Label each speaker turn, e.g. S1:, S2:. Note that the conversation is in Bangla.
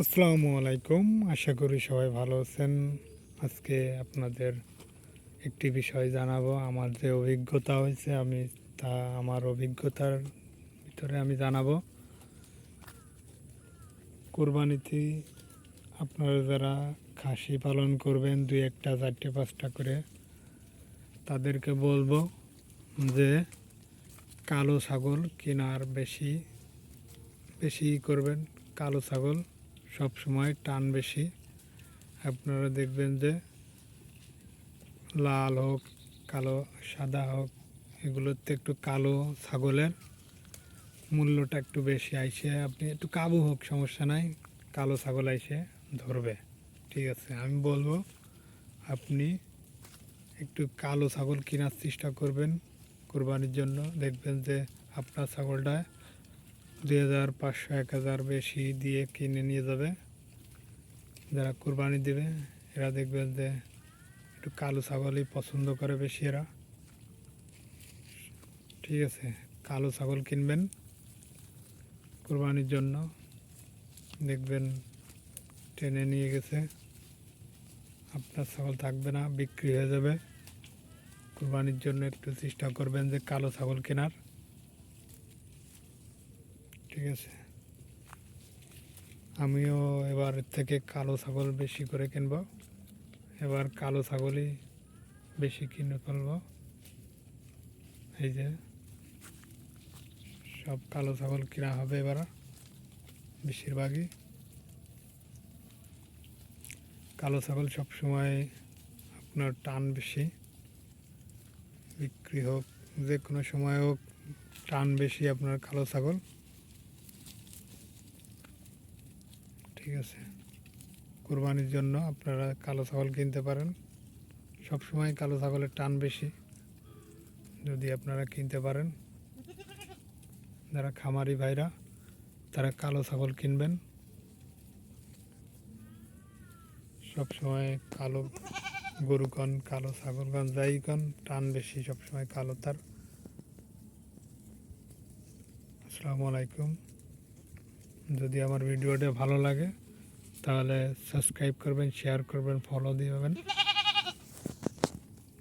S1: আসসালামু আলাইকুম। আশা করি সবাই ভালো আছেন। আজকে আপনাদের একটি বিষয় জানাবো। আমার যে অভিজ্ঞতা হয়েছে আমার অভিজ্ঞতার ভিতরে আমি জানাবো। কোরবানিতে আপনারা যারা খাসি পালন করবেন 2-1টা 4টে 5টা করে, তাদেরকে বলবো যে কালো ছাগল কেনার বেশি বেশি করবেন। কালো ছাগল সবসময় টান বেশি। আপনারা দেখবেন যে লাল হোক, কালো, সাদা হোক, এগুলোতে একটু কালো ছাগলের মূল্যটা একটু বেশি আইসে। আপনি একটু কাবু হোক, সমস্যা নাই, কালো ছাগল আইসে ধরবে। ঠিক আছে, আমি বলবো আপনি একটু কালো ছাগল কেনার চেষ্টা করবেন কোরবানির জন্য। দেখবেন যে আপনার ছাগলটা 2,000, 500, 1,000 বেশি দিয়ে কিনে নিয়ে যাবে যারা কোরবানি দেবে। এরা দেখবেন যে একটু কালো ছাগলই পছন্দ করে বেশি এরা। ঠিক আছে, কালো ছাগল কিনবেন কোরবানির জন্য। দেখবেন টেনে নিয়ে গেছে, আপনার ছাগল থাকবে না, বিক্রি হয়ে যাবে। কোরবানির জন্য একটু চেষ্টা করবেন যে কালো ছাগল কেনার। ঠিক আছে, আমিও এবার থেকে কালো ছাগল বেশি করে কিনব। এবার কালো ছাগলই বেশি কিনে ফেলব। এই যে সব কালো ছাগল কেনা হবে এবার বেশিরভাগই। কালো ছাগল সবসময় আপনার টান বেশি, বিক্রি হোক যে কোনো সময় হোক, টান বেশি আপনার কালো ছাগল। ঠিক আছে, কোরবানির জন্য আপনারা কালো ছাগল কিনতে পারেন। সবসময় কালো ছাগলের টান বেশি, যদি আপনারা কিনতে পারেন। যারা খামারি ভাইরা তারা কালো ছাগল কিনবেন। সবসময় কালো গরু কন, কালো ছাগল কন, যাই কন, টান বেশি সবসময় কালো তার। আসসালামু আলাইকুম। যদি আমার ভিডিওটা ভালো লাগে তাহলে সাবস্ক্রাইব করবেন, শেয়ার করবেন, ফলো দিবেন।